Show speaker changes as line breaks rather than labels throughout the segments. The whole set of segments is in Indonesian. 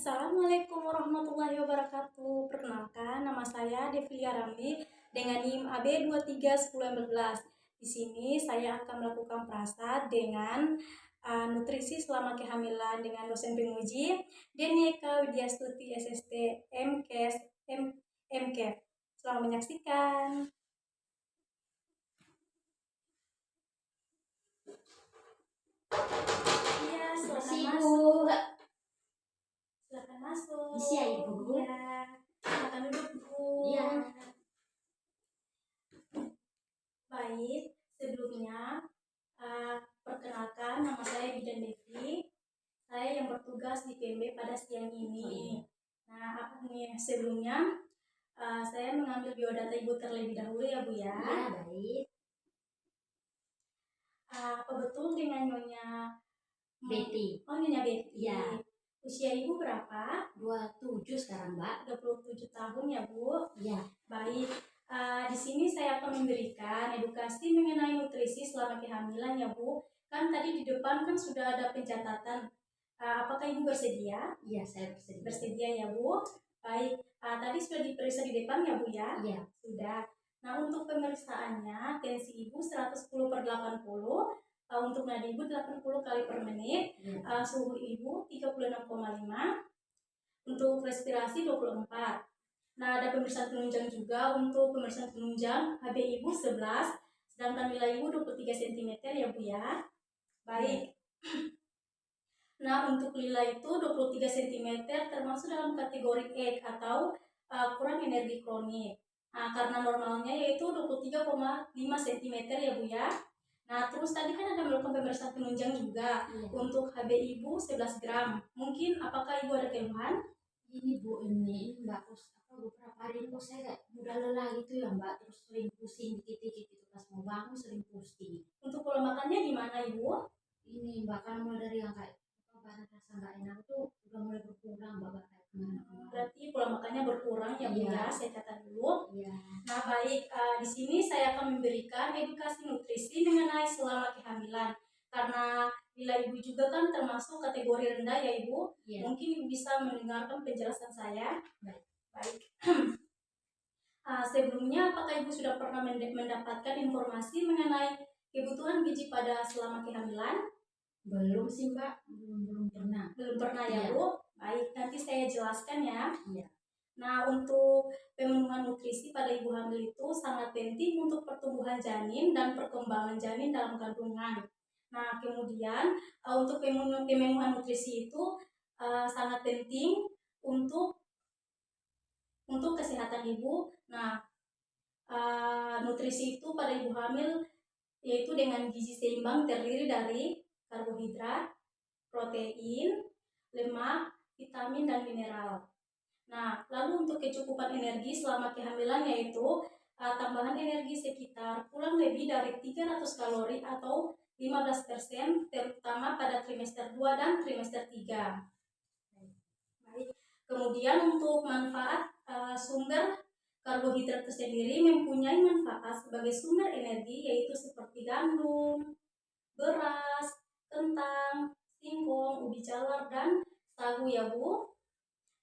Assalamualaikum warahmatullahi wabarakatuh. Perkenalkan, nama saya Devilia Ramli dengan NIM AB 231014. Di sini saya akan melakukan prasat dengan nutrisi selama kehamilan dengan dosen penguji Denieka Widyastuti SST MKes MKes. Selamat menyaksikan. Iya, silakan masuk. Silakan masuk.
Isi ya Ibu.
Iya. Silakan duduk, Bu.
Iya.
Baik, sebelumnya perkenalkan, nama saya Bidan Devi. Saya yang bertugas di PMB pada siang ini. Nah, sebelumnya saya mengambil biodata Ibu terlebih dahulu ya, Bu ya.
Iya, baik.
Apa betul dengan Nyonya
Betty?
Oh, Nyonya Betty.
Iya.
Usia Ibu berapa?
27 sekarang, Mbak.
27 tahun ya, Bu.
Iya.
Baik. Di sini saya akan memberikan edukasi mengenai nutrisi selama kehamilan ya, Bu. Kan tadi di depan kan sudah ada pencatatan. Apakah Ibu bersedia?
Iya, saya bersedia.
Bersedia ya, Bu. Baik. Tadi sudah diperiksa di depan ya, Bu ya?
Iya.
Sudah. Nah, untuk pemeriksaannya tensi Ibu 110/80, untuk nadi Ibu 80 kali per menit,
Iya.
suhu Ibu 36,5, untuk respirasi 24. Nah, ada pemeriksaan penunjang juga. Untuk pemeriksaan penunjang HB Ibu 11, sedangkan nilai Ibu 23 cm ya, Bu ya. Baik. Nah, untuk lila itu 23 cm termasuk dalam kategori EG atau kurang energi kronik. Nah, karena normalnya yaitu 23,5 cm ya, Bu ya. Nah, terus tadi kan ada melakukan pemeriksaan penunjang juga.
Iya.
Untuk HB Ibu 11 gram. Mungkin apakah Ibu ada keluhan?
Ini Bu, ini Mbak, beberapa hari ini kok saya kayak mudah lelah gitu ya, Mbak. Terus sering pusing dikit-dikit gitu. Pas mau bangun sering pusing.
Untuk pola makannya gimana, Ibu?
Ini Mbak, kan mulai dari yang kayak bahan rasa nggak enak tuh udah mulai berkurang, Mbak, kayak kemana-mana.
Berarti pola makannya berkurang ya, Bu ya. Saya catat dulu.
Iya.
Nah, baik, di sini saya akan memberikan edukasi nutrisi mengenai selama kehamilan. Karena bila Ibu juga kan termasuk kategori rendah ya, Ibu.
Iya.
Mungkin Ibu bisa mendengarkan penjelasan saya. Baik. Sebelumnya, apakah Ibu sudah pernah mendapatkan informasi mengenai kebutuhan gizi pada selama kehamilan?
Belum sih, Mbak. Belum pernah.
Belum pernah ya,
Iya.
Bu? Baik, nanti saya jelaskan ya.
Iya.
Nah, untuk pemenuhan nutrisi pada ibu hamil itu sangat penting untuk pertumbuhan janin dan perkembangan janin dalam kandungan. Nah, kemudian untuk pemenuhan nutrisi itu sangat penting untuk kesehatan ibu. Nah, nutrisi itu pada ibu hamil yaitu dengan gizi seimbang terdiri dari karbohidrat, protein, lemak, vitamin, dan mineral. Nah, lalu untuk kecukupan energi selama kehamilan yaitu tambahan energi sekitar kurang lebih dari 300 kalori atau 15%, terutama pada trimester 2 dan trimester 3. Baik. Kemudian untuk manfaat sumber karbohidrat tersendiri mempunyai manfaat sebagai sumber energi yaitu seperti gandum, beras, kentang, singkong, ubi jalar, dan sagu ya, Bu.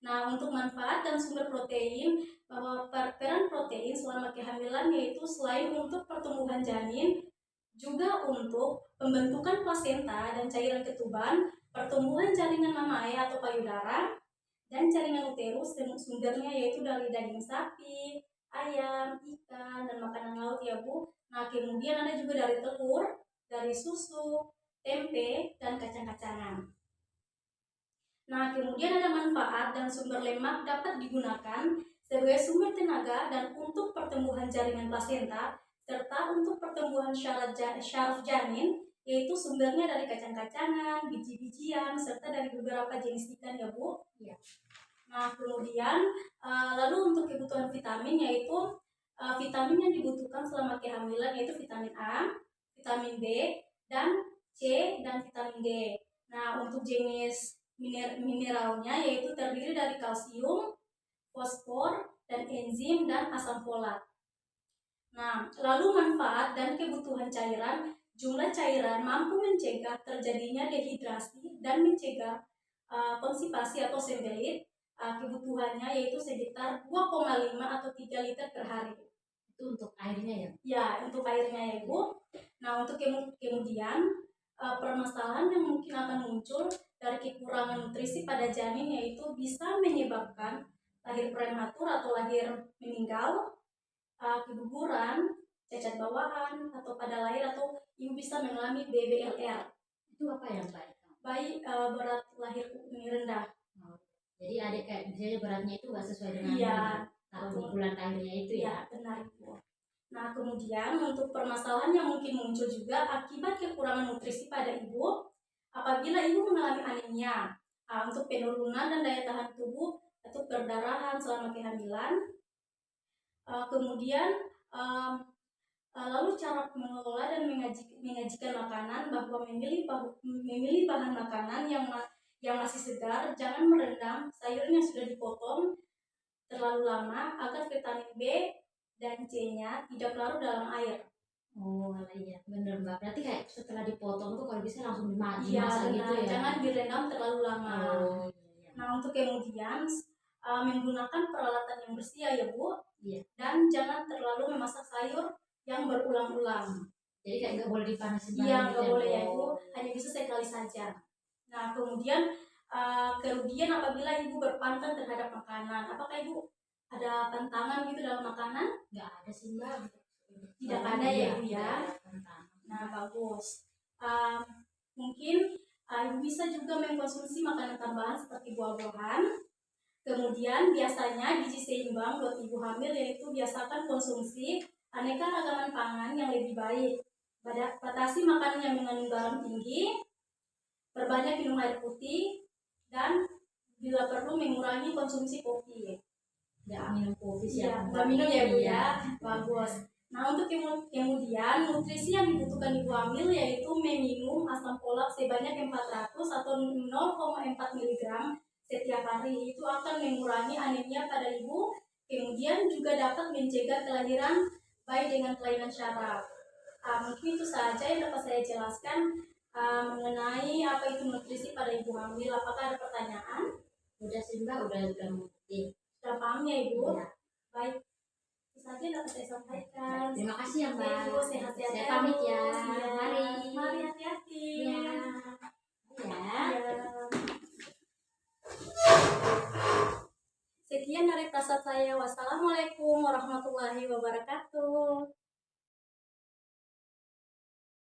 Nah, untuk manfaat dan sumber protein, bahwa peran protein selama kehamilan yaitu selain untuk pertumbuhan janin, juga untuk pembentukan plasenta dan cairan ketuban, pertumbuhan jaringan mamae atau payudara, dan jaringan uterus. Sumbernya yaitu dari daging sapi, ayam, ikan, dan makanan laut ya, Bu. Nah, kemudian ada juga dari telur, dari susu, tempe, dan kacang-kacangan. Nah, kemudian ada manfaat dan sumber lemak dapat digunakan sebagai sumber tenaga dan untuk pertumbuhan jaringan plasenta, serta untuk pertumbuhan syaraf janin, yaitu sumbernya dari kacang-kacangan, biji-bijian, serta dari beberapa jenis ikan ya, Bu.
Iya.
Nah, kemudian lalu untuk kebutuhan vitamin yaitu vitamin yang dibutuhkan selama kehamilan yaitu vitamin A, vitamin B, dan C, dan vitamin D. Nah, untuk jenis mineralnya yaitu terdiri dari kalsium, fosfor, dan enzim, dan asam folat. Nah, lalu manfaat dan kebutuhan cairan, jumlah cairan mampu mencegah terjadinya dehidrasi dan mencegah konsipasi atau sembelit, kebutuhannya yaitu sekitar 2,5 atau 3 liter per hari.
Itu untuk airnya ya?
Ya, untuk airnya ya Ibu. Nah, untuk kemudian permasalahan yang mungkin akan muncul dari kekurangan nutrisi pada janin yaitu bisa menyebabkan lahir prematur atau lahir meninggal, keguguran, cacat bawaan, atau pada lahir atau ibu bisa mengalami BBLR.
Itu apa yang baik?
Bayi berat lahir rendah.
Oh, jadi ada kayak misalnya beratnya itu nggak sesuai dengan
Iya,
bulan lahirnya itu ya?
Iya, benar Ibu. Nah, kemudian untuk permasalahan yang mungkin muncul juga akibat kekurangan nutrisi pada ibu, apabila ibu mengalami anemia, untuk penurunan dan daya tahan tubuh atau perdarahan selama kehamilan, kemudian lalu cara mengelola dan menyajikan makanan bahwa memilih bahan makanan yang masih segar, jangan merendam sayur yang sudah dipotong terlalu lama agar vitamin B dan C-nya tidak larut dalam air.
Oh iya, bener Mbak. Berarti kayak setelah dipotong tuh kalau bisa langsung dimasak
Iya,
gitu ya?
Jangan direndam terlalu lama.
Oh iya.
Nah, untuk kemudian menggunakan peralatan yang bersih ya Bu.
Iya.
Dan jangan terlalu memasak sayur yang berulang-ulang.
Jadi kayak nggak boleh dipanasin banget.
Iya, nggak boleh ya Bu. Hanya bisa sekali saja. Nah, kemudian kerugian apabila ibu berpantang terhadap makanan. Apakah ibu ada pantangan gitu dalam makanan?
Nggak ada sih Mbak.
Tidak ada ya Ibu ya. Nah, bagus. Mungkin ibu bisa juga mengkonsumsi makanan tambahan seperti buah-buahan. Kemudian biasanya gizi seimbang buat ibu hamil yaitu biasakan konsumsi aneka ragaman pangan yang lebih baik. Batasi makanan yang mengandung garam tinggi, perbanyak minum air putih, dan bila perlu mengurangi konsumsi kopi.
Nggak minum kopi sih.
Ya, nggak minum ya Bu ya. Bagus. Nah, untuk kemudian nutrisi yang dibutuhkan ibu hamil yaitu meminum asam folat sebanyak 400 atau 0,4 mg setiap hari. Itu akan mengurangi anemia pada ibu. Kemudian juga dapat mencegah kelahiran bayi dengan kelainan syaraf. Mungkin itu saja yang dapat saya jelaskan mengenai apa itu nutrisi pada ibu hamil. Apakah ada pertanyaan?
Udah sih Mbak, udah mengerti.
Sudah paham ya Ibu?
Ya.
Baik. Saja dapat saya sampaikan.
Terima kasih ya Mbak.
Ibu sehat-sehat.
Saya pamit ya.
Mari hati-hati.
Ya. Ya.
Sekian dari prasat saya. Wassalamualaikum warahmatullahi wabarakatuh.